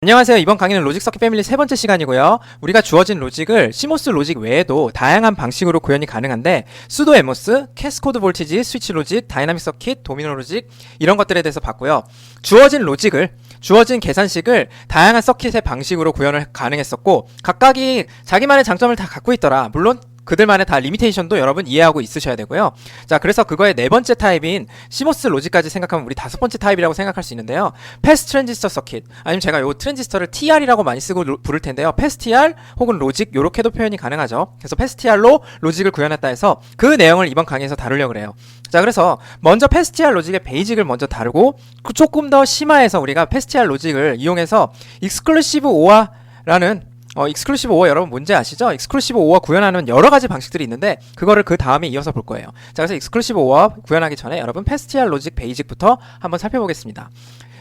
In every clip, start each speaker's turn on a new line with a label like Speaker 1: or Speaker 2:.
Speaker 1: 안녕하세요. 이번 강의는 로직 서킷 패밀리 세 번째 시간이고요. 우리가 주어진 로직을 시모스 로직 외에도 다양한 방식으로 구현이 가능한데 수도 에모스, 캐스코드 볼티지, 스위치 로직, 다이나믹 서킷, 도미노 로직 이런 것들에 대해서 봤고요. 주어진 계산식을 다양한 서킷의 방식으로 구현을 가능했었고 각각이 자기만의 장점을 다 갖고 있더라. 물론 그들만의 다 리미테이션도 여러분 이해하고 있으셔야 되고요. 자, 그래서 그거의 네 번째 타입인 시모스 로직까지 생각하면 우리 다섯 번째 타입이라고 생각할 수 있는데요. 패스 트랜지스터 서킷, 아니면 제가 요 트랜지스터를 TR이라고 많이 쓰고 부를 텐데요. 패스 TR 혹은 로직 요렇게도 표현이 가능하죠. 그래서 패스 TR로 로직을 구현했다 해서 그 내용을 이번 강의에서 다루려고 그래요. 자, 그래서 먼저 패스 TR 로직의 베이직을 먼저 다루고 조금 더 심화해서 우리가 패스 TR 로직을 이용해서 익스클루시브 OR라는 익스클루시브 OR 여러분 뭔지 아시죠? 익스클루시브 OR 구현하는 여러 가지 방식들이 있는데 그거를 그 다음에 이어서 볼 거예요. 자, 그래서 익스클루시브 OR 구현하기 전에 여러분 패스 TR 로직 베이직부터 한번 살펴보겠습니다.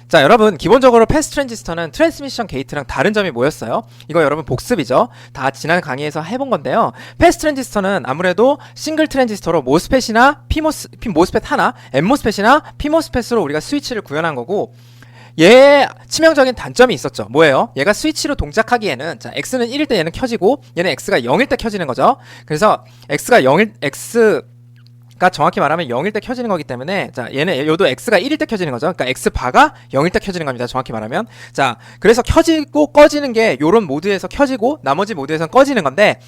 Speaker 1: 자, 여러분 기본적으로 패스 트랜지스터는 트랜스미션 게이트랑 다른 점이 뭐였어요? 이거 여러분 복습이죠. 다 지난 강의에서 해본 건데요. 패스 트랜지스터는 아무래도 싱글 트랜지스터로 모스펫이나 모스펫 하나, N모스펫이나 P모스펫으로 우리가 스위치를 구현한 거고 얘의 치명적인 단점이 있었죠. 뭐예요? 얘가 스위치로 동작하기에는 자, X는 1일 때 얘는 켜지고 얘는 X가 0일 때 켜지는 거죠. 그래서 X가 정확히 말하면 0일 때 켜지는 거기 때문에 자, 요도 X가 1일 때 켜지는 거죠. 그러니까 X바가 0일 때 켜지는 겁니다. 정확히 말하면. 자, 그래서 켜지고 꺼지는 게 요런 모드에서 켜지고 나머지 모드에서는 꺼지는 건데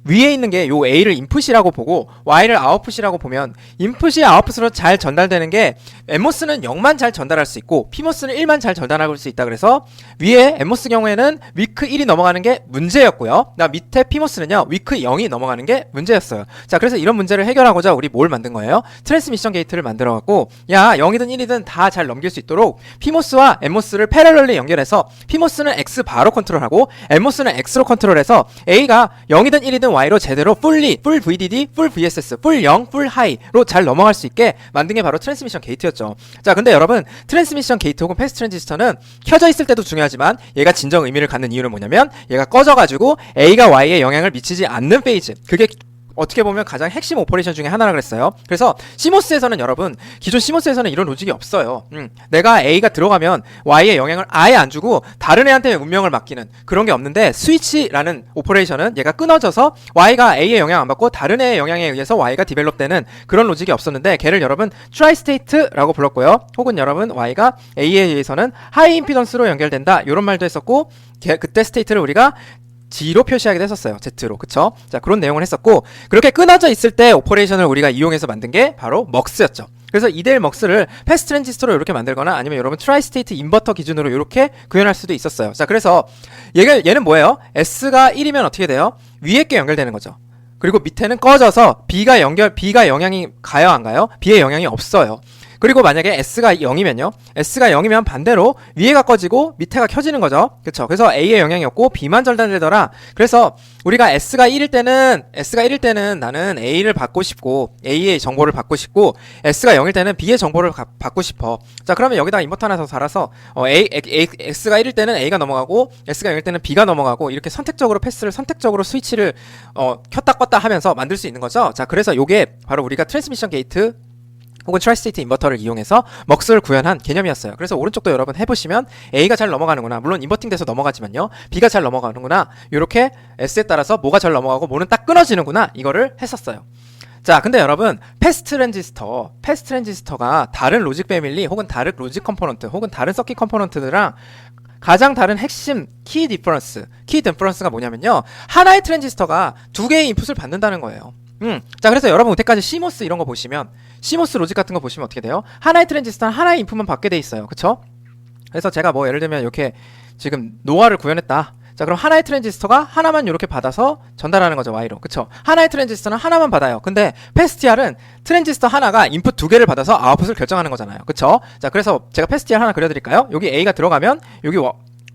Speaker 1: 위에 있는 게 요 A를 인풋이라고 보고 Y를 아웃풋이라고 보면 인풋이 아웃풋으로 잘 전달되는 게 N모스는 0만 잘 전달할 수 있고 P모스는 1만 잘 전달할 수 있다. 그래서 위에 N모스 경우에는 위크 1이 넘어가는 게 문제였고요. 나 밑에 P모스는요 위크 0이 넘어가는 게 문제였어요. 자, 그래서 이런 문제를 해결하고자 우리 뭘 만든 거예요? 트랜스미션 게이트를 만들어 갖고 야 0이든 1이든 다 잘 넘길 수 있도록 P모스와 N모스를 패러럴리 연결해서 P모스는 X 바로 컨트롤하고 N모스는 X로 컨트롤해서 A가 0이든 1이든 Y로 제대로 풀 VDD, 풀 VSS, 풀 0, 풀 하이로 잘 넘어갈 수 있게 만든 게 바로 트랜스미션 게이트였죠. 자, 근데 여러분 트랜스미션 게이트 혹은 패스 트랜지스터는 켜져 있을 때도 중요하지만 얘가 진정 의미를 갖는 이유는 뭐냐면 얘가 꺼져가지고 A가 Y에 영향을 미치지 않는 페이지, 그게 어떻게 보면 가장 핵심 오퍼레이션 중에 하나라 그랬어요. 그래서 시모스에서는 여러분 기존 시모스에서는 이런 로직이 없어요. 내가 A가 들어가면 Y에 영향을 아예 안 주고 다른 애한테 운명을 맡기는 그런 게 없는데 스위치라는 오퍼레이션은 얘가 끊어져서 Y가 A에 영향 안 받고 다른 애의 영향에 의해서 Y가 디벨롭되는 그런 로직이 없었는데 걔를 여러분 트라이스테이트라고 불렀고요. 혹은 여러분 Y가 A에 의해서는 하이 임피던스로 연결된다 이런 말도 했었고 그때 스테이트를 우리가 G로 표시하기도 했었어요. Z로. 그쵸? 자, 그런 내용을 했었고 그렇게 끊어져 있을 때 오퍼레이션을 우리가 이용해서 만든 게 바로 먹스였죠. 그래서 이데일 먹스를 패스 트랜지스터로 이렇게 만들거나 아니면 여러분 트라이스테이트 인버터 기준으로 이렇게 구현할 수도 있었어요. 자, 그래서 얘는 뭐예요? S가 1이면 어떻게 돼요? 위에 게 연결되는 거죠. 그리고 밑에는 꺼져서 B가 영향이 가요, 안 가요? B에 영향이 없어요. 그리고 만약에 S가 0이면요. S가 0이면 반대로 위에가 꺼지고 밑에가 켜지는 거죠. 그쵸? 그래서 A에 영향이 없고 B만 전달되더라. 그래서 우리가 S가 1일 때는 나는 A를 받고 싶고 A의 정보를 받고 싶고 S가 0일 때는 B의 정보를 받고 싶어. 자, 그러면 여기다가 인버터 하나 더 달아서 X가 1일 때는 A가 넘어가고 S가 0일 때는 B가 넘어가고 이렇게 선택적으로 스위치를 켰다 껐다 하면서 만들 수 있는 거죠. 자, 그래서 요게 바로 우리가 트랜스미션 게이트 혹은 트라이스테이트 인버터를 이용해서 먹스를 구현한 개념이었어요. 그래서 오른쪽도 여러분 해보시면 A가 잘 넘어가는구나. 물론 인버팅 돼서 넘어가지만요. B가 잘 넘어가는구나. 이렇게 S에 따라서 뭐가 잘 넘어가고 뭐는 딱 끊어지는구나. 이거를 했었어요. 자, 근데 여러분 패스 트랜지스터가 다른 로직 패밀리 혹은 다른 로직 컴포넌트 혹은 다른 서킷 컴포넌트들랑 가장 다른 핵심 키 디퍼런스가 뭐냐면요. 하나의 트랜지스터가 두 개의 인풋을 받는다는 거예요. 자, 그래서 여러분 이때까지 시모스 이런 거 보시면 시모스 로직 같은 거 보시면 어떻게 돼요? 하나의 트랜지스터는 하나의 인풋만 받게 돼 있어요. 그쵸? 그래서 제가 뭐 예를 들면 이렇게 지금 노화를 구현했다. 자, 그럼 하나의 트랜지스터가 하나만 이렇게 받아서 전달하는 거죠. Y로. 그쵸? 하나의 트랜지스터는 하나만 받아요. 근데 패스TR은 트랜지스터 하나가 인풋 두 개를 받아서 아웃풋을 결정하는 거잖아요. 그쵸? 자, 그래서 제가 패스TR 하나 그려드릴까요? 여기 A가 들어가면 여기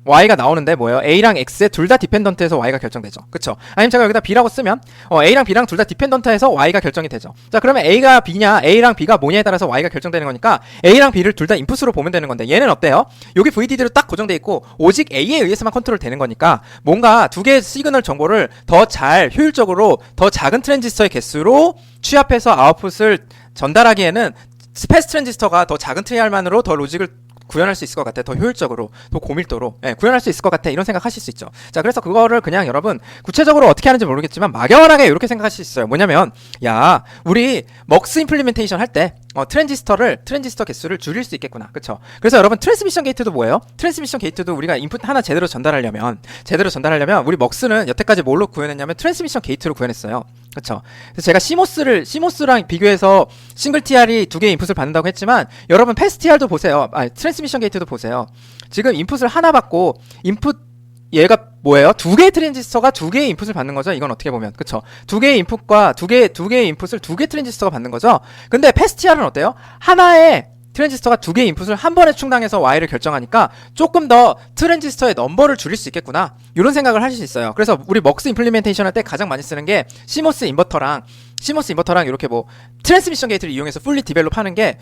Speaker 1: Y가 나오는데 뭐예요? A랑 X에 둘 다 디펜던트해서 Y가 결정되죠. 그쵸? 아니면 제가 여기다 B라고 쓰면 A랑 B랑 둘 다 디펜던트해서 Y가 결정이 되죠. 자, 그러면 A가 B냐 A랑 B가 뭐냐에 따라서 Y가 결정되는 거니까 A랑 B를 둘 다 인풋으로 보면 되는 건데 얘는 어때요? 여기 VDD로 딱 고정돼 있고 오직 A에 의해서만 컨트롤 되는 거니까 뭔가 두 개의 시그널 정보를 더 잘 효율적으로 더 작은 트랜지스터의 개수로 취합해서 아웃풋을 전달하기에는 패스 트랜지스터가 더 작은 트리알만으로 더 로직을 구현할 수 있을 것 같아. 더 효율적으로, 더 고밀도로 구현할 수 있을 것 같아. 이런 생각하실 수 있죠. 자, 그래서 그거를 그냥 여러분 구체적으로 어떻게 하는지 모르겠지만 막연하게 이렇게 생각하실 수 있어요. 뭐냐면 야, 우리 먹스 임플리멘테이션 할 때 트랜지스터 개수를 줄일 수 있겠구나. 그쵸? 그래서 여러분 트랜스미션 게이트도 뭐예요? 트랜스미션 게이트도 우리가 인풋 하나 제대로 전달하려면 우리 먹스는 여태까지 뭘로 구현했냐면 트랜스미션 게이트로 구현했어요. 그쵸? 그래서 제가 CMOS랑 비교해서 싱글 TR이 두 개의 인풋을 받는다고 했지만 여러분 패스 TR도 보세요. 트랜스미션 게이트도 보세요. 지금 인풋을 하나 받고 얘가 뭐예요? 두 개의 트랜지스터가 두 개의 인풋을 받는 거죠. 이건 어떻게 보면. 그쵸? 두 개의 인풋과 두 개의 인풋을 두 개의 트랜지스터가 받는 거죠. 근데 패스티알은 어때요? 하나의 트랜지스터가 두 개의 인풋을 한 번에 충당해서 Y를 결정하니까 조금 더 트랜지스터의 넘버를 줄일 수 있겠구나. 이런 생각을 하실 수 있어요. 그래서 우리 먹스 임플리멘테이션 할 때 가장 많이 쓰는 게 CMOS 인버터랑 이렇게 뭐 트랜스미션 게이트를 이용해서 풀리 디벨롭 하는 게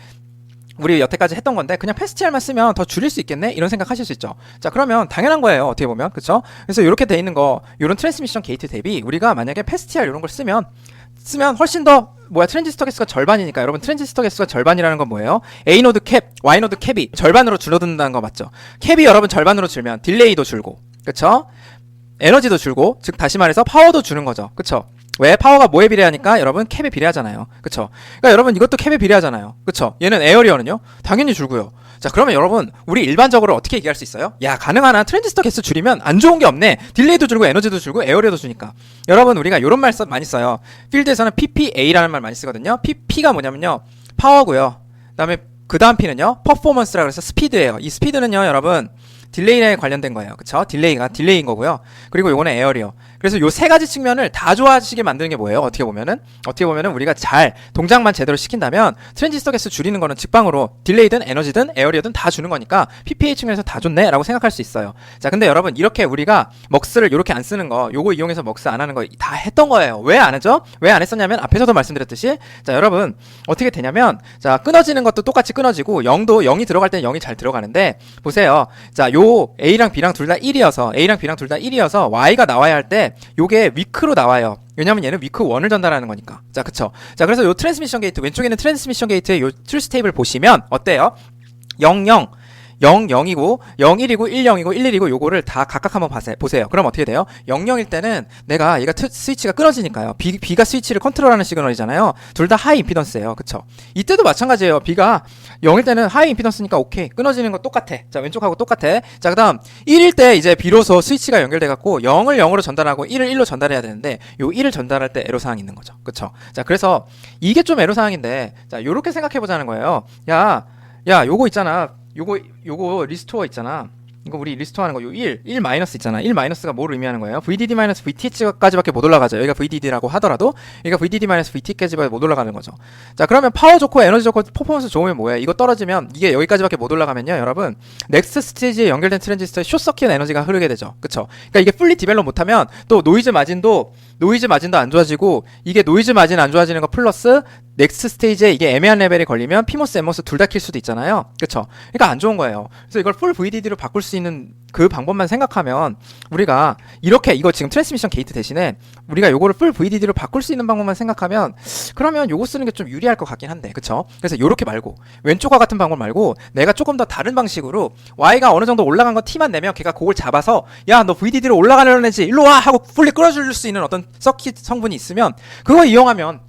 Speaker 1: 우리 여태까지 했던 건데 그냥 패스티알만 쓰면 더 줄일 수 있겠네? 이런 생각 하실 수 있죠. 자, 그러면 당연한 거예요. 어떻게 보면. 그쵸? 그래서 이렇게 돼 있는 거, 요런 트랜스미션 게이트 대비 우리가 만약에 패스티알 이런 걸 쓰면 훨씬 더 트랜지스터 개수가 절반이니까. 여러분 트랜지스터 개수가 절반이라는 건 뭐예요? A노드 캡, Y노드 캡이 절반으로 줄어든다는 거 맞죠? 캡이 여러분 절반으로 줄면 딜레이도 줄고, 그쵸? 에너지도 줄고, 즉 다시 말해서 파워도 주는 거죠. 그쵸? 왜? 파워가 뭐에 비례하니까 여러분 캡에 비례하잖아요. 그쵸? 그러니까 여러분 이것도 캡에 비례하잖아요. 그쵸? 얘는 에어리어는요? 당연히 줄고요. 자, 그러면 여러분 우리 일반적으로 어떻게 얘기할 수 있어요? 야, 가능한 한 트랜지스터 개수 줄이면 안 좋은 게 없네. 딜레이도 줄고 에너지도 줄고 에어리어도 주니까. 여러분 우리가 요런 말 많이 써요. 필드에서는 PPA라는 말 많이 쓰거든요. P가 뭐냐면요, 파워고요. 그 다음 P는요, 퍼포먼스라 그래서 스피드예요. 이 스피드는요 여러분 딜레이에 관련된 거예요. 그쵸? 딜레이인 거고요. 그리고 요거는 에어리어. 그래서 요 세 가지 측면을 다 좋아지게 만드는 게 뭐예요? 어떻게 보면은 우리가 잘 동작만 제대로 시킨다면 트랜지스터 개수 줄이는 거는 직방으로 딜레이든 에너지든 에어리어든 다 주는 거니까 PPA 측면에서 다 좋네 라고 생각할 수 있어요. 자, 근데 여러분 이렇게 우리가 먹스를 이렇게 안 쓰는 거, 요거 이용해서 먹스 안 하는 거 다 했던 거예요. 왜 안 하죠? 왜 안 했었냐면 앞에서도 말씀드렸듯이, 자, 여러분 어떻게 되냐면, 자, 끊어지는 것도 똑같이 끊어지고 0이 들어갈 땐 0이 잘 들어가는데 보세요. 자, 요 A랑 B랑 둘 다 1이어서 Y가 나와야 할 때 요게 위크로 나와요. 왜냐면 얘는 위크 1을 전달하는 거니까. 자, 그쵸? 자, 그래서 요 트랜스미션 게이트, 왼쪽에 있는 트랜스미션 게이트의 요 트루스 테이블 보시면 어때요? 0, 0, 0, 0이고 0, 1이고 1, 0이고 1, 1이고 요거를 다 각각 한번 보세요. 그럼 어떻게 돼요? 0, 0일 때는 얘가 스위치가 끊어지니까요. B가 스위치를 컨트롤하는 시그널이잖아요. 둘 다 하이 임피던스예요. 그쵸? 이때도 마찬가지예요. B가 0일 때는 하이 임피던스니까 오케이. 끊어지는 거 똑같아. 자, 왼쪽하고 똑같아. 자, 그 다음 1일 때 이제 비로소 스위치가 연결돼갖고 0을 0으로 전달하고 1을 1로 전달해야 되는데 요 1을 전달할 때 애로사항이 있는 거죠. 그쵸? 자, 그래서 이게 좀 애로사항인데, 자, 요렇게 생각해보자는 거예요. 야, 요거 있잖아. 요거 리스토어 있잖아. 이거 우리 리스토어 하는 거, 요 1 마이너스 있잖아. 1 마이너스가 뭘 의미하는 거예요? VDD 마이너스 VTH까지밖에 못 올라가죠. 여기가 VDD라고 하더라도 여기가 VDD 마이너스 VT까지밖에 못 올라가는 거죠. 자, 그러면 파워 좋고 에너지 좋고 퍼포먼스 좋으면 뭐예요? 이거 떨어지면 이게 여기까지밖에 못 올라가면요, 여러분 넥스트 스테이지에 연결된 트랜지스터에 숏서킷 에너지가 흐르게 되죠. 그쵸? 그러니까 이게 풀리 디벨롭 못하면 또 노이즈 마진도 안 좋아지고, 이게 노이즈 마진 안 좋아지는 거 플러스 넥스트 스테이지에 이게 애매한 레벨이 걸리면 피모스, 엠모스 둘 다 킬 수도 있잖아요. 그쵸? 그러니까 안 좋은 거예요. 그래서 이걸 풀 VDD로 바꿀 수 있는 그 방법만 생각하면 우리가 이거 지금 트랜스미션 게이트 대신에 우리가 요거를 풀 VDD로 바꿀 수 있는 방법만 생각하면, 그러면 요거 쓰는 게 좀 유리할 것 같긴 한데, 그쵸? 그래서 요렇게 말고, 왼쪽과 같은 방법 말고 내가 조금 더 다른 방식으로 Y가 어느 정도 올라간 거 T만 내면 걔가 그걸 잡아서 야, 너 VDD로 올라가려는 애지 일로 와 하고 풀리 끌어줄 수 있는 어떤 서킷 성분이 있으면 그거 이용하면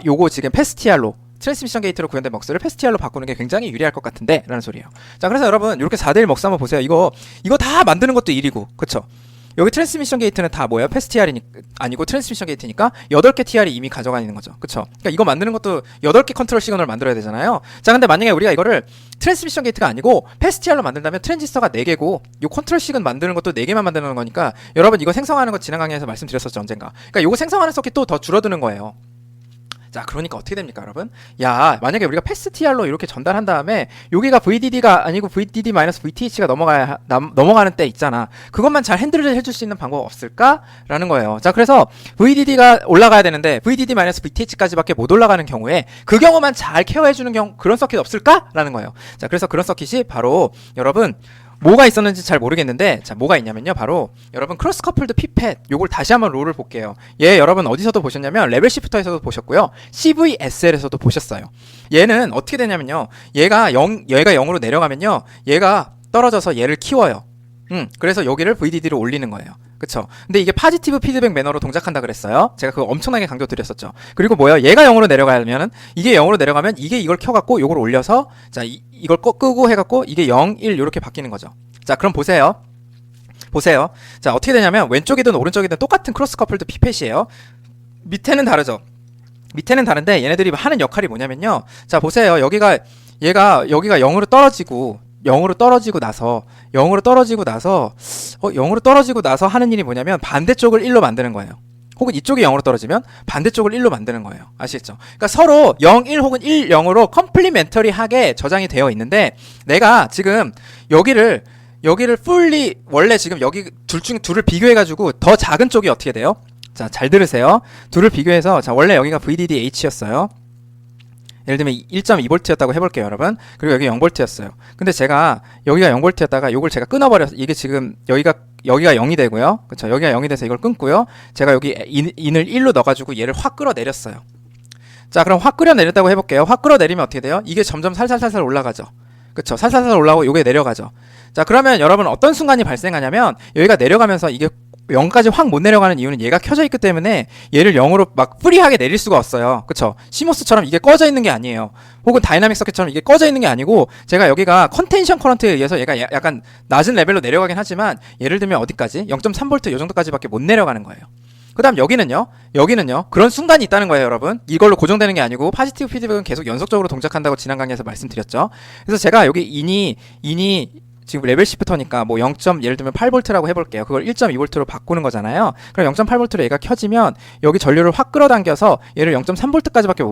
Speaker 1: 요거 지금 패스티알로 트랜스미션 게이트로 구현된 먹스를 패스티알로 바꾸는 게 굉장히 유리할 것 같은데 라는 소리예요. 자, 그래서 여러분 이렇게 4대1 먹스 한번 보세요. 이거 다 만드는 것도 일이고, 그쵸? 여기 트랜스미션 게이트는 다 뭐예요? 패스티알이 아니고 트랜스미션 게이트니까 8개 TR이 이미 가져가 있는 거죠. 그쵸? 그러니까 이거 만드는 것도 8개 컨트롤 시그널을 만들어야 되잖아요. 자, 근데 만약에 우리가 이거를 트랜스미션 게이트가 아니고 패스티알로 만든다면 트랜지스터가 4개고 요 컨트롤 시그널 만드는 것도 4개만 만드는 거니까, 여러분 이거 생성하는 거 지난 강의에서 말씀드렸었죠, 언젠가. 그러니까 요거 생성하는 서킷도 더 줄어드는 거예요. 자, 그러니까 어떻게 됩니까, 여러분? 야, 만약에 우리가 패스티알로 이렇게 전달한 다음에 여기가 VDD가 아니고 VDD-VTH가 넘어가는 때 있잖아. 그것만 잘 핸들을 해줄 수 있는 방법 없을까? 라는 거예요. 자, 그래서 VDD가 올라가야 되는데 VDD-VTH까지밖에 못 올라가는 경우에 그 경우만 잘 케어해주는 그런 서킷 없을까? 라는 거예요. 자, 그래서 그런 서킷이 바로 여러분 뭐가 있었는지 잘 모르겠는데, 자, 뭐가 있냐면요. 바로 여러분 크로스 커플드 피펫, 요걸 다시 한번 롤을 볼게요. 얘 여러분 어디서도 보셨냐면 레벨 시프터에서도 보셨고요. CVSL에서도 보셨어요. 얘는 어떻게 되냐면요. 얘가 0으로 내려가면요. 얘가 떨어져서 얘를 키워요. 그래서 여기를 VDD로 올리는 거예요. 그쵸? 근데 이게 파지티브 피드백 매너로 동작한다 그랬어요. 제가 그거 엄청나게 강조 드렸었죠. 그리고 뭐예요? 얘가 0으로 내려가면은, 이게 0으로 내려가면 이게 이걸 켜갖고 요걸 올려서, 자, 이걸 끄고 해갖고 이게 0, 1 이렇게 바뀌는 거죠. 자, 그럼 보세요. 자, 어떻게 되냐면 왼쪽이든 오른쪽이든 똑같은 크로스 커플드 피펫이에요. 밑에는 다르죠. 밑에는 다른데 얘네들이 하는 역할이 뭐냐면요. 자, 보세요. 여기가 0으로 떨어지고 나서 하는 일이 뭐냐면 반대쪽을 1로 만드는 거예요. 혹은 이쪽이 0으로 떨어지면 반대쪽을 1로 만드는 거예요. 아시겠죠? 그러니까 서로 0, 1 혹은 1, 0으로 컴플리멘터리하게 저장이 되어 있는데, 내가 지금 여기를 fully, 원래 지금 여기 둘을 비교해가지고 더 작은 쪽이 어떻게 돼요? 자, 잘 들으세요. 둘을 비교해서, 자, 원래 여기가 VDD-H였어요. 예를 들면 1.2V였다고 해볼게요, 여러분. 그리고 여기 0V였어요. 근데 제가 여기가 0V였다가 요걸 제가 끊어버려서, 이게 지금 여기가 0이 되고요. 그쵸? 여기가 0이 돼서 이걸 끊고요. 제가 여기 인을 1로 넣어가지고 얘를 확 끌어내렸어요. 자, 그럼 확 끌어내렸다고 해볼게요. 확 끌어내리면 어떻게 돼요? 이게 점점 살살살살 올라가죠. 그쵸? 살살살 올라가고 요게 내려가죠. 자, 그러면 여러분 어떤 순간이 발생하냐면, 여기가 내려가면서 이게 0까지 확 못 내려가는 이유는 얘가 켜져 있기 때문에 얘를 0으로 막 프리하게 내릴 수가 없어요. 그쵸? 시모스처럼 이게 꺼져 있는 게 아니에요. 혹은 다이나믹 서킷처럼 이게 꺼져 있는 게 아니고, 제가 여기가 컨텐션 커런트에 의해서 얘가 약간 낮은 레벨로 내려가긴 하지만, 예를 들면 어디까지? 0.3V 요 정도까지밖에 못 내려가는 거예요. 그 다음 여기는요, 그런 순간이 있다는 거예요, 여러분. 이걸로 고정되는 게 아니고, 파지티브 피드백은 계속 연속적으로 동작한다고 지난 강의에서 말씀드렸죠. 그래서 제가 여기 인이 지금 레벨 시프터니까 뭐 0. 예를 들면 8V라고 해볼게요. 그걸 1.2V로 바꾸는 거잖아요. 그럼 0.8V로 얘가 켜지면 여기 전류를 확 끌어당겨서 얘를 0.3V까지밖에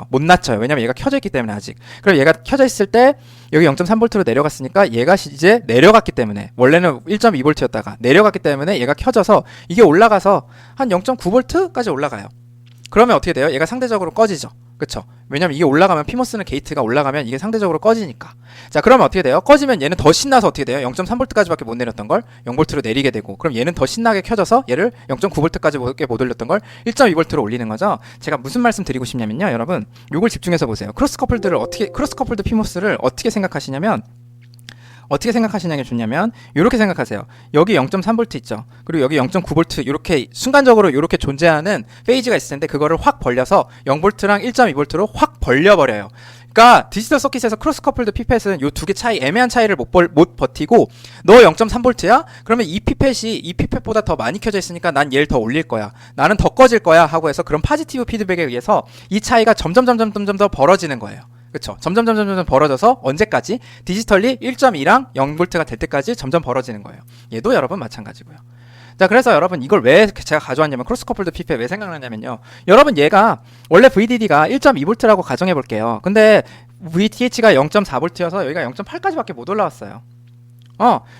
Speaker 1: 못 낮춰요. 왜냐면 얘가 켜져 있기 때문에 아직. 그럼 얘가 켜져 있을 때 여기 0.3V로 내려갔으니까 얘가 이제 내려갔기 때문에, 원래는 1.2V였다가 내려갔기 때문에 얘가 켜져서 이게 올라가서 한 0.9V까지 올라가요. 그러면 어떻게 돼요? 얘가 상대적으로 꺼지죠. 그쵸? 왜냐면 이게 올라가면, 피모스는 게이트가 올라가면 이게 상대적으로 꺼지니까. 자, 그러면 어떻게 돼요? 꺼지면 얘는 더 신나서 어떻게 돼요? 0.3V까지밖에 못 내렸던 걸 0V로 내리게 되고, 그럼 얘는 더 신나게 켜져서 얘를 0.9V까지 못 올렸던 걸 1.2V로 올리는 거죠. 제가 무슨 말씀 드리고 싶냐면요, 여러분, 요걸 집중해서 보세요. 크로스 커플드 피모스를 어떻게 생각하시냐면, 좋냐면, 요렇게 생각하세요. 여기 0.3V 있죠. 그리고 여기 0.9V, 요렇게 순간적으로 요렇게 존재하는 페이지가 있을 텐데, 그거를 확 벌려서 0V랑 1.2V로 확 벌려버려요. 그러니까 디지털 서킷에서 크로스 커플드 피펫은 요 두 개 차이, 애매한 차이를 못 버티고, 너 0.3V야? 그러면 이 피펫보다 더 많이 켜져 있으니까 난 얘를 더 올릴 거야. 나는 더 꺼질 거야. 하고 해서 그런 파지티브 피드백에 의해서 이 차이가 점점 더 벌어지는 거예요. 그쵸? 점점 벌어져서 언제까지? 디지털리 1.2랑 0V가 될 때까지 점점 벌어지는 거예요. 얘도 여러분 마찬가지고요. 자, 그래서 여러분 이걸 왜 제가 가져왔냐면, 크로스 커플드 피펫 왜 생각나냐면요, 여러분 얘가 원래 VDD가 1.2V라고 가정해 볼게요. 근데 VTH가 0.4V여서 여기가 0.8까지밖에 못 올라왔어요.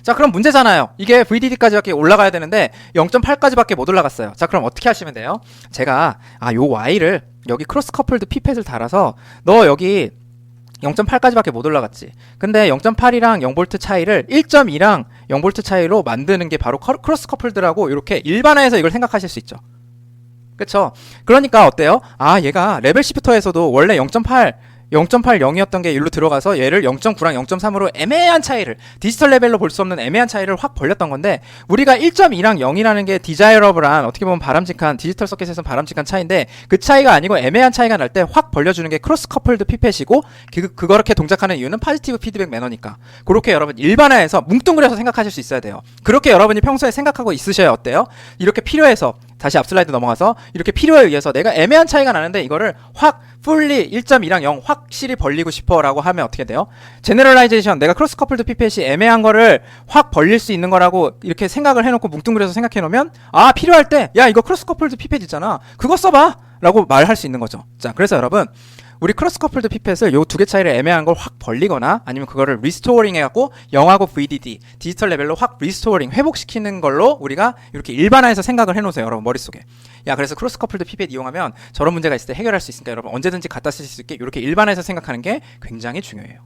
Speaker 1: 자, 그럼 문제잖아요. 이게 VDD까지밖에 올라가야 되는데 0.8까지밖에 못 올라갔어요. 자, 그럼 어떻게 하시면 돼요? 제가 요 Y를 여기 크로스 커플드 피펫을 달아서, 너 여기 0.8까지밖에 못 올라갔지. 근데 0.8이랑 0V 차이를 1.2랑 0V 차이로 만드는 게 바로 크로스 커플드라고, 이렇게 일반화해서 이걸 생각하실 수 있죠. 그쵸? 그러니까 어때요? 얘가 레벨 시프터에서도 원래 0.80이었던 게 일로 들어가서 얘를 0.9랑 0.3으로 애매한 차이를, 디지털 레벨로 볼 수 없는 애매한 차이를 확 벌렸던 건데, 우리가 1.2랑 0이라는 게 디자이러블한, 어떻게 보면 바람직한, 디지털 서킷에서는 바람직한 차이인데, 그 차이가 아니고 애매한 차이가 날 때 확 벌려주는 게 크로스 커플드 피펫이고, 그렇게 동작하는 이유는 파지티브 피드백 매너니까. 그렇게 여러분 일반화해서 뭉뚱그려서 생각하실 수 있어야 돼요. 그렇게 여러분이 평소에 생각하고 있으셔야 어때요? 이렇게 필요해서, 다시 앞 슬라이드 넘어가서, 이렇게 필요에 의해서 내가 애매한 차이가 나는데 이거를 확 풀리 1.2랑 0 확실히 벌리고 싶어 라고 하면 어떻게 돼요? 제너럴라이제이션, 내가 크로스 커플드 피펫이 애매한 거를 확 벌릴 수 있는 거라고 이렇게 생각을 해놓고 뭉뚱그려서 생각해 놓으면, 필요할 때 야, 이거 크로스 커플드 피펫 있잖아, 그거 써봐 라고 말할 수 있는 거죠. 자, 그래서 여러분, 우리 크로스 커플드 피펫을 요 두 개 차이를 애매한 걸 확 벌리거나, 아니면 그거를 리스토어링 해갖고 0하고 VDD 디지털 레벨로 확 리스토어링 회복시키는 걸로 우리가 이렇게 일반화해서 생각을 해놓으세요, 여러분 머릿속에. 야, 그래서 크로스 커플드 피펫 이용하면 저런 문제가 있을 때 해결할 수 있으니까 여러분 언제든지 갖다 쓰실 수 있게 이렇게 일반화해서 생각하는 게 굉장히 중요해요.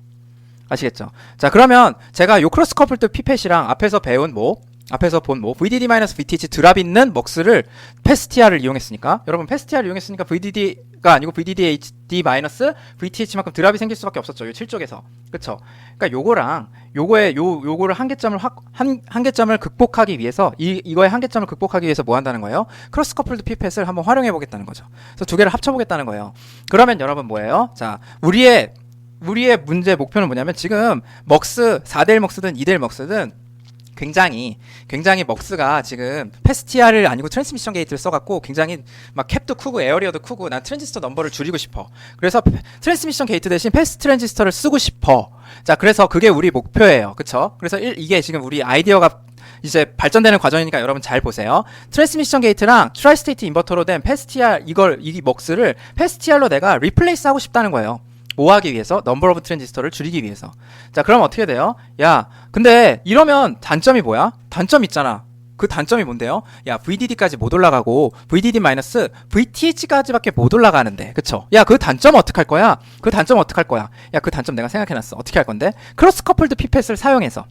Speaker 1: 아시겠죠? 자, 그러면 제가 요 크로스 커플드 피펫이랑 앞에서 본 VDD-VTH 드랍 있는 먹스를 페스티아를 이용했으니까, 여러분 페스티아를 이용했으니까 VDD가 아니고 VDD-VTH만큼 드랍이 생길 수밖에 없었죠. 요 7쪽에서. 그쵸? 그러니까 요거랑 요거를 한계점을 극복하기 위해서 이거의 한계점을 극복하기 위해서 뭐 한다는 거예요? 크로스 커플드 피펫을 한번 활용해 보겠다는 거죠. 그래서 두 개를 합쳐 보겠다는 거예요. 그러면 여러분 뭐예요? 자, 우리의 문제 목표는 뭐냐면 지금 먹스 4대1 먹스든 2대1 먹스든 굉장히 먹스가 지금 페스티아를 아니고 트랜스미션 게이트를 써갖고 굉장히 막 캡도 크고 에어리어도 크고 난 트랜지스터 넘버를 줄이고 싶어. 그래서 트랜스미션 게이트 대신 패스 트랜지스터를 쓰고 싶어. 자, 그래서 그게 우리 목표예요. 그쵸? 그래서 이게 지금 우리 아이디어가 이제 발전되는 과정이니까 여러분 잘 보세요. 트랜스미션 게이트랑 트라이스테이트 인버터로 된 페스티아 이 먹스를 페스티아로 내가 리플레이스 하고 싶다는 거예요. 뭐 하기 위해서? 넘버 오브 트랜지스터를 줄이기 위해서. 자, 그럼 어떻게 돼요? 야, 근데 이러면 단점이 뭐야? 단점 있잖아. 그 단점이 뭔데요? 야, VDD까지 못 올라가고 VDD-VTH까지밖에 못 올라가는데, 그쵸? 야, 그 단점 어떡할 거야? 야, 그 단점 내가 생각해놨어. 어떻게 할 건데? 크로스 커플드 피펫을 사용해서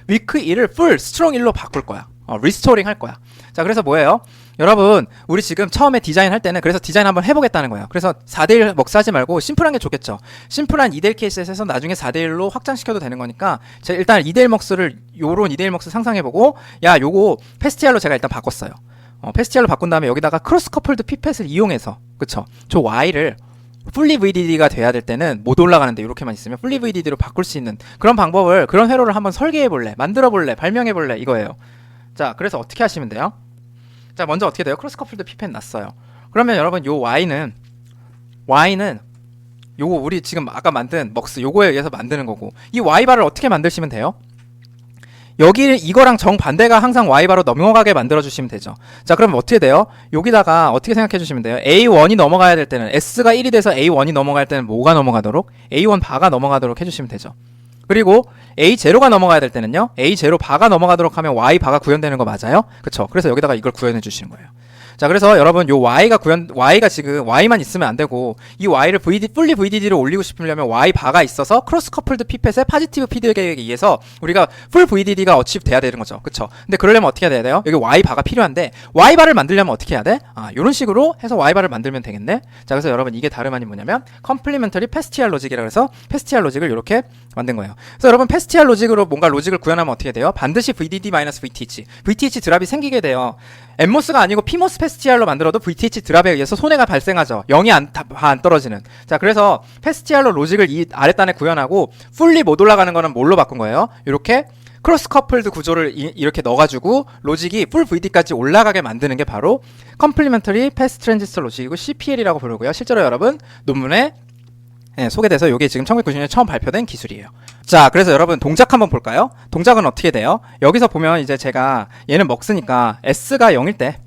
Speaker 1: 위크 1을 풀 스트롱 1로 바꿀 거야. 리스토링 할 거야. 자, 그래서 뭐예요? 여러분, 우리 지금 처음에 디자인 할 때는 그래서 디자인 한번 해보겠다는 거예요. 그래서 4대1 먹스 하지 말고 심플한 게 좋겠죠. 심플한 2대1 케이스에서 나중에 4대1로 확장시켜도 되는 거니까 제가 일단 2대1 먹스를 요런 2대1 먹스 상상해보고, 야, 요거 페스티알로 제가 일단 바꿨어요. 페스티알로 바꾼 다음에 여기다가 크로스 커플드 피펫을 이용해서, 그쵸? 저 Y를 풀리 VDD가 돼야 될 때는 못 올라가는데 이렇게만 있으면 풀리 VDD로 바꿀 수 있는 그런 방법을, 그런 회로를 한번 설계해볼래, 만들어볼래, 발명해볼래, 이거예요. 자, 그래서 어떻게 하시면 돼요? 자, 먼저 어떻게 돼요? 크로스 커플드 피펫 났어요. 그러면 여러분 요 Y는 요거 우리 지금 아까 만든 먹스 요거에 의해서 만드는 거고, 이 Y바를 어떻게 만드시면 돼요? 여기 이거랑 정반대가 항상 Y바로 넘어가게 만들어 주시면 되죠. 자, 그러면 어떻게 돼요? 여기다가 어떻게 생각해 주시면 돼요? A1이 넘어가야 될 때는, S가 1이 돼서 A1이 넘어갈 때는 뭐가 넘어가도록? A1 바가 넘어가도록 해주시면 되죠. 그리고 A0가 넘어가야 될 때는요, A0 바가 넘어가도록 하면 Y 바가 구현되는 거 맞아요? 그쵸? 그래서 여기다가 이걸 구현해 주시는 거예요. 자, 그래서 여러분 요 Y가 지금 Y만 있으면 안 되고, 이 Y를 풀리 VDD로 올리고 싶으려면 Y 바가 있어서 크로스 커플드 피펫의 파지티브 피드백에 의해서 우리가 풀 VDD가 어치브 돼야 되는 거죠. 그쵸? 근데 그러려면 어떻게 해야 돼요? 여기 Y 바가 필요한데, Y 바를 만들려면 어떻게 해야 돼? 요런 식으로 해서 Y 바를 만들면 되겠네? 자, 그래서 여러분 이게 다름 아닌 뭐냐면, 컴플리멘터리 페스티알 로직이라 해서 페스티알 로직을 이렇게 만든 거예요. 그래서 여러분 페스티알 로직으로 뭔가 로직을 구현하면 어떻게 돼요? 반드시 VTH 드랍이 생기게 돼요. 엠모스가 아니고 피모스 페스티알로 만들어도 VTH 드랍에 의해서 손해가 발생하죠. 0이 안 떨어지는. 자, 그래서 페스티알로 로직을 이 아랫단에 구현하고 풀리 못 올라가는 거는 뭘로 바꾼 거예요? 이렇게 크로스 커플드 구조를 이렇게 넣어가지고 로직이 풀 VD까지 올라가게 만드는 게 바로 컴플리멘터리 패스 트랜지스터 로직이고 CPL이라고 부르고요. 실제로 여러분 논문에 소개돼서 이게 지금 1990년에 처음 발표된 기술이에요. 자, 그래서 여러분 동작 한번 볼까요? 동작은 어떻게 돼요? 여기서 보면 이제 제가 얘는 먹스니까 S가 0일 때,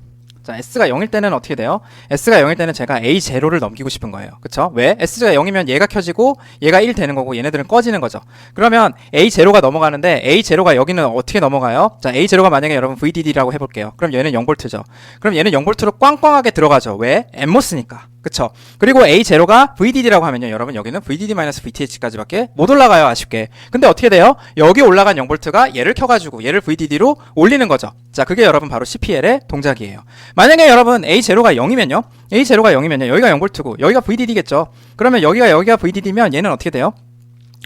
Speaker 1: 자, S가 0일 때는 어떻게 돼요? S가 0일 때는 제가 A0를 넘기고 싶은 거예요. 그쵸? 왜? S가 0이면 얘가 켜지고 얘가 1 되는 거고 얘네들은 꺼지는 거죠. 그러면 A0가 넘어가는데 A0가 여기는 어떻게 넘어가요? 자, A0가 만약에 여러분 VDD라고 해볼게요. 그럼 얘는 0V죠. 그럼 얘는 0V로 꽝꽝하게 들어가죠. 왜? 엠모스니까. 그쵸? 그리고 A0가 VDD라고 하면요, 여러분 여기는 VDD-VTH까지밖에 못 올라가요, 아쉽게. 근데 어떻게 돼요? 여기 올라간 0V가 얘를 켜가지고 얘를 VDD로 올리는 거죠. 자, 그게 여러분 바로 CPL의 동작이에요. 만약에 여러분 A0가 0이면요, 여기가 0V고 여기가 VDD겠죠. 그러면 여기가 VDD면 얘는 어떻게 돼요?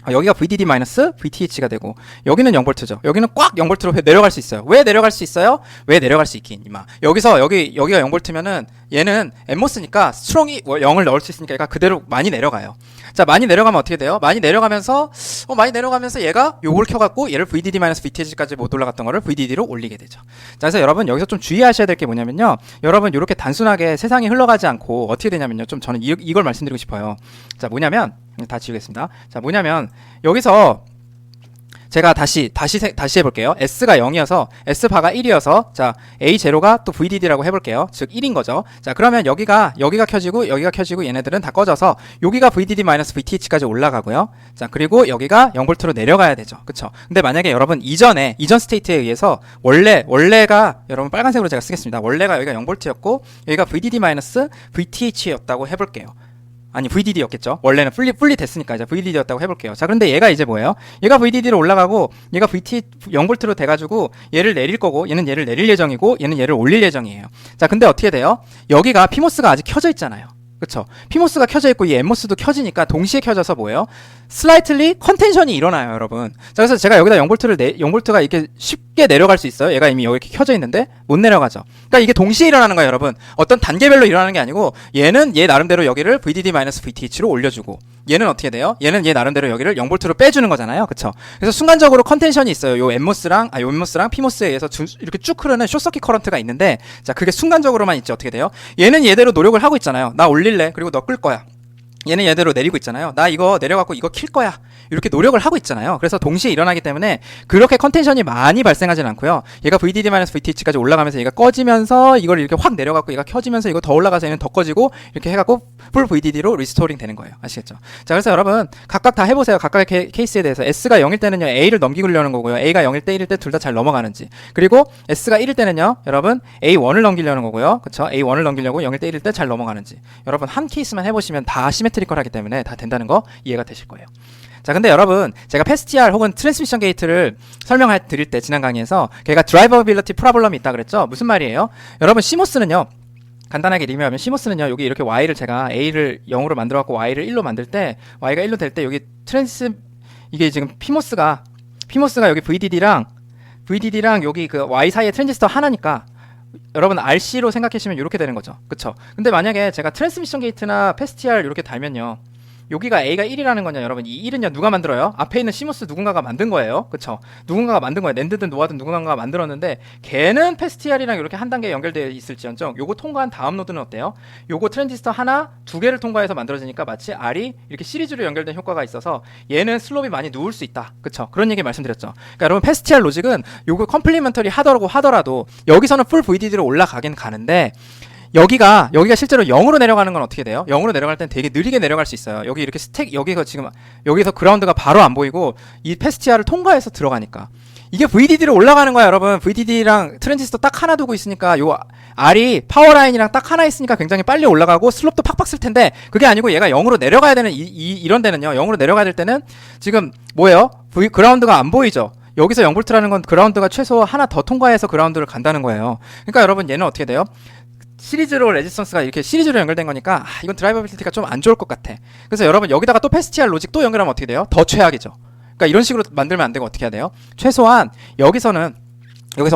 Speaker 1: 여기가 VDD-VTH가 되고 여기는 0V죠. 여기는 꽉 0V로 내려갈 수 있어요. 왜 내려갈 수 있어요? 왜 내려갈 수 있긴 이마. 여기가 0V면은 얘는 엠모스니까 스트롱이 0을 넣을 수 있으니까 얘가 그대로 많이 내려가요. 자, 많이 내려가면 어떻게 돼요? 많이 내려가면서 얘가 요걸 켜갖고 얘를 VDD-VTH까지 못 올라갔던 거를 VDD로 올리게 되죠. 자, 그래서 여러분 여기서 좀 주의하셔야 될 게 뭐냐면요, 여러분 이렇게 단순하게 세상이 흘러가지 않고 어떻게 되냐면요, 좀 저는 이걸 말씀드리고 싶어요. 자, 뭐냐면 다 지우겠습니다. 자, 뭐냐면 여기서 제가 다시 해볼게요. S가 0이어서 S바가 1이어서 자, A0가 또 VDD라고 해볼게요. 즉 1인 거죠. 자, 그러면 여기가 켜지고 얘네들은 다 꺼져서 여기가 VDD-VTH까지 올라가고요. 자, 그리고 여기가 0V로 내려가야 되죠. 그쵸? 근데 만약에 여러분 이전 스테이트에 의해서 원래가 여러분 빨간색으로 제가 쓰겠습니다. 원래가 여기가 0V였고 여기가 VDD-VTH였다고 해볼게요. 아니 VDD였겠죠. 원래는 풀리 됐으니까 이제 VDD였다고 해볼게요. 자, 그런데 얘가 이제 뭐예요? 얘가 VDD로 올라가고 얘가 VT 0V로 돼가지고 얘를 내릴 거고 얘는 얘를 내릴 예정이고 얘는 얘를 올릴 예정이에요. 자, 근데 어떻게 돼요? 여기가 PMOS가 아직 켜져 있잖아요. 그쵸? PMOS가 켜져 있고 이 NMOS도 켜지니까 동시에 켜져서 뭐예요? 슬라이틀리 컨텐션이 일어나요, 여러분. 자, 그래서 제가 여기다 0V가 이렇게 쉽게 내려갈 수 있어요. 얘가 이미 여기 이렇게 켜져 있는데 못 내려가죠. 그러니까 이게 동시에 일어나는 거예요, 여러분. 어떤 단계별로 일어나는 게 아니고 얘는 얘 나름대로 여기를 VDD-VTH로 올려주고 얘는 어떻게 돼요? 얘는 얘 나름대로 여기를 0V로 빼주는 거잖아요. 그쵸? 그래서 순간적으로 컨텐션이 있어요. 요 NMOS랑 PMOS에 의해서 이렇게 쭉 흐르는 숏서킷 커런트가 있는데, 자, 그게 순간적으로만 있지 어떻게 돼요? 얘는 얘대로 노력을 하고 있잖아요. 나 올릴래. 그리고 너 끌 거야. 얘는 얘대로 내리고 있잖아요. 나 이거 내려갖고 이거 킬 거야. 이렇게 노력을 하고 있잖아요. 그래서 동시에 일어나기 때문에 그렇게 컨텐션이 많이 발생하진 않고요. 얘가 VDD-VTH까지 올라가면서 얘가 꺼지면서 이걸 이렇게 확 내려갖고 얘가 켜지면서 이거 더 올라가서 얘는 더 꺼지고 이렇게 해갖고 풀 VDD로 리스토링 되는 거예요. 아시겠죠? 자, 그래서 여러분 각각 다 해보세요. 각각의 케이스에 대해서. S가 0일 때는요 A를 넘기려는 거고요. A가 0일 때 1일 때 둘 다 잘 넘어가는지. 그리고 S가 1일 때는요 여러분 A1을 넘기려는 거고요. 그쵸? A1을 넘기려고 0일 때 1일 때 잘 넘어가는지. 여러분 한 케이스만 해보시면 다 시메트리컬하기 때문에 다 된다는 거 이해가 되실 거예요. 자, 근데 여러분 제가 패스TR 혹은 트랜스미션 게이트를 설명해 드릴 때 지난 강의에서 걔가 드라이버빌리티 프로블럼이 있다 그랬죠? 무슨 말이에요? 여러분 CMOS는요 간단하게 리뷰하면 CMOS는요 여기 이렇게 Y를 제가 A를 0으로 만들어 갖고 Y를 1로 만들 때 Y가 1로 될 때 여기 이게 지금 PMOS가 여기 VDD랑 여기 그 Y 사이에 트랜지스터 하나니까 여러분 RC로 생각하시면 이렇게 되는 거죠. 그쵸? 근데 만약에 제가 트랜스미션 게이트나 패스TR 이렇게 달면요 여기가 A가 1이라는 거냐 여러분, 이 1은요 누가 만들어요? 앞에 있는 CMOS 누군가가 만든 거예요. 그쵸? 누군가가 만든 거예요. 낸드든 노아든 누군가가 만들었는데 걔는 패스TR이랑 이렇게 한 단계 연결되어 있을지언정 요거 통과한 다음 노드는 어때요? 요거 트랜지스터 하나, 두 개를 통과해서 만들어지니까 마치 R이 이렇게 시리즈로 연결된 효과가 있어서 얘는 슬롭이 많이 누울 수 있다. 그쵸? 그런 얘기 말씀드렸죠. 그러니까 여러분 패스TR 로직은 요거 컴플리먼터리 하더라도 여기서는 풀 VDD로 올라가긴 가는데 여기가 실제로 0으로 내려가는 건 어떻게 돼요? 0으로 내려갈 땐 되게 느리게 내려갈 수 있어요. 여기 이렇게 여기서 그라운드가 바로 안 보이고 이 패스TR을 통과해서 들어가니까 이게 VDD로 올라가는 거야, 여러분. VDD랑 트랜지스터 딱 하나 두고 있으니까 요 R이 파워라인이랑 딱 하나 있으니까 굉장히 빨리 올라가고 슬롭도 팍팍 쓸 텐데 그게 아니고 얘가 0으로 내려가야 되는 이런 데는요. 0으로 내려가야 될 때는 지금 뭐예요? 그라운드가 안 보이죠? 여기서 0V라는 건 그라운드가 최소 하나 더 통과해서 그라운드를 간다는 거예요. 그러니까 여러분 얘는 어떻게 돼요? 시리즈로 레지스턴스가 이렇게 시리즈로 연결된 거니까 이건 드라이버빌리티가 좀 안 좋을 것 같아. 그래서 여러분 여기다가 또 패스TR 로직 또 연결하면 어떻게 돼요? 더 최악이죠. 그러니까 이런 식으로 만들면 안 되고 어떻게 해야 돼요? 최소한 여기서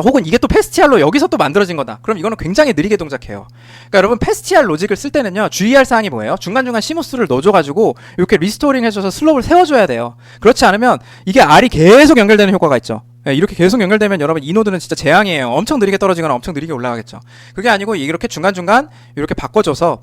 Speaker 1: 혹은 이게 또 패스TR로 여기서 또 만들어진 거다. 그럼 이거는 굉장히 느리게 동작해요. 그러니까 여러분 패스TR 로직을 쓸 때는요 주의할 사항이 뭐예요? 중간중간 CMOS를 넣어줘가지고 이렇게 리스토링 해줘서 슬롭을 세워줘야 돼요. 그렇지 않으면 이게 R이 계속 연결되는 효과가 있죠. 이렇게 계속 연결되면 여러분 이 노드는 진짜 재앙이에요. 엄청 느리게 떨어지거나 엄청 느리게 올라가겠죠. 그게 아니고 이렇게 중간중간 이렇게 바꿔줘서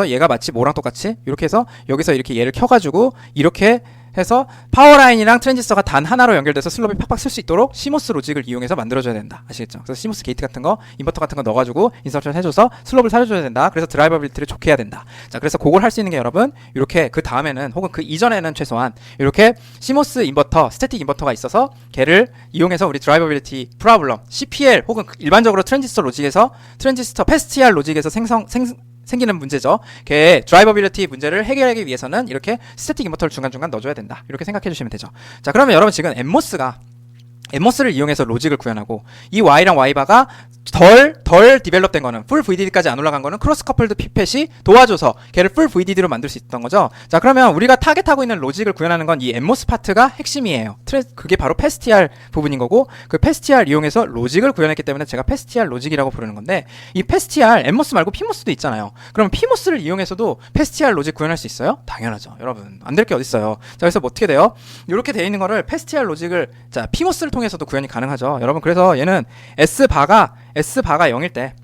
Speaker 1: 얘가 마치 뭐랑 똑같이 이렇게 해서 여기서 이렇게 얘를 켜가지고 이렇게 해서 파워라인이랑 트랜지스터가 단 하나로 연결돼서 슬롭이 팍팍 쓸 수 있도록 CMOS 로직을 이용해서 만들어줘야 된다. 아시겠죠? 그래서 CMOS 게이트 같은 거, 인버터 같은 거 넣어가지고 인서션 해줘서 슬롭을 살려줘야 된다. 그래서 드라이버빌리티를 좋게 해야 된다. 자, 그래서 그걸 할 수 있는 게 여러분 이렇게 그 다음에는 혹은 그 이전에는 최소한 이렇게 CMOS 인버터, 스태틱 인버터가 있어서 걔를 이용해서 우리 드라이버빌리티 프로블럼, CPL 혹은 일반적으로 트랜지스터 로직에서 트랜지스터 패스TR 로직에서 생기는 문제죠. 걔 드라이버빌리티 문제를 해결하기 위해서는 이렇게 스태틱 인버터를 중간중간 넣어줘야 된다. 이렇게 생각해 주시면 되죠. 자, 그러면 여러분 지금 NMOS를 이용해서 로직을 구현하고 이 Y랑 Y바가 덜 디벨롭된 거는 풀 VDD까지 안 올라간 거는 크로스 커플드 피펫이 도와줘서 걔를 풀 VDD로 만들 수 있던 거죠. 자, 그러면 우리가 타겟하고 있는 로직을 구현하는 건 이 NMOS 파트가 핵심이에요. 그게 바로 패스TR 부분인 거고 그 패스TR 이용해서 로직을 구현했기 때문에 제가 패스TR 로직이라고 부르는 건데 이 패스TR NMOS 말고 PMOS도 있잖아요. 그럼 PMOS를 이용해서도 패스TR 로직 구현할 수 있어요? 당연하죠. 여러분 안 될 게 어딨어요. 자, 그래서 뭐 어떻게 돼요? 이렇게 돼 있는 거를 패스TR 로직을 PMOS를 통해서도 구현이 가능하죠. 여러분 그래서 얘는 S바가 0일 때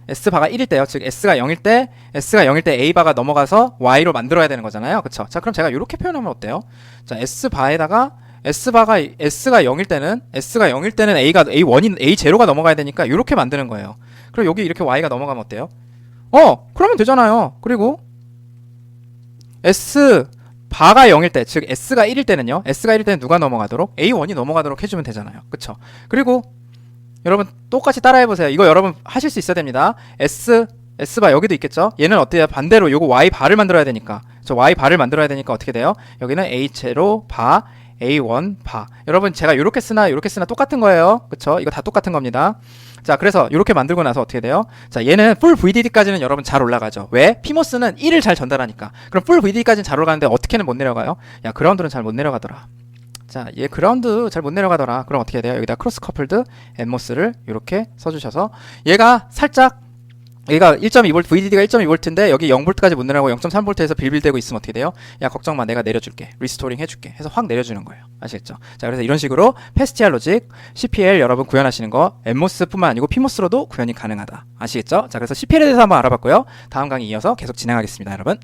Speaker 1: S바가 1일 때요. 즉 S가 0일 때 A바가 넘어가서 Y로 만들어야 되는 거잖아요. 그쵸? 자, 그럼 제가 이렇게 표현하면 어때요? 자, S가 0일 때는 A0가 넘어가야 되니까 이렇게 만드는 거예요. 그럼 여기 이렇게 Y가 넘어가면 어때요? 그러면 되잖아요. 그리고 S바가 0일 때, 즉 S가 1일 때는요. S가 1일 때는 누가 넘어가도록? A1이 넘어가도록 해주면 되잖아요. 그쵸? 그리고 여러분 똑같이 따라해보세요. 이거 여러분 하실 수 있어야 됩니다. S바 여기도 있겠죠? 얘는 어때요? 반대로 요거 Y바를 만들어야 되니까 저 Y바를 만들어야 되니까 어떻게 돼요? 여기는 H로 바 A1 바. 여러분 제가 요렇게 쓰나 요렇게 쓰나 똑같은 거예요. 그쵸? 이거 다 똑같은 겁니다. 자, 그래서 이렇게 만들고 나서 어떻게 돼요? 자, 얘는 풀 VDD까지는 여러분 잘 올라가죠. 왜? 피모스는 1을 잘 전달하니까. 그럼 풀 VDD까지는 잘 올라가는데 어떻게는 못 내려가요? 야, 그라운드는 잘 못 내려가더라. 자, 얘 그라운드 잘 못 내려가더라. 그럼 어떻게 돼요? 여기다 크로스 커플드 엠모스를 이렇게 써주셔서 얘가 살짝 얘가 1.2V, VDD가 1.2V인데 여기 0V까지 못 내려가고 0.3V에서 빌빌대고 있으면 어떻게 돼요? 야, 걱정 마. 내가 내려줄게. 리스토링 해줄게. 해서 확 내려주는 거예요. 아시겠죠? 자, 그래서 이런 식으로 패스티알 로직, CPL 여러분 구현하시는 거 엠모스뿐만 아니고 피모스로도 구현이 가능하다. 아시겠죠? 자, 그래서 CPL에 대해서 한번 알아봤고요. 다음 강의 이어서 계속 진행하겠습니다, 여러분.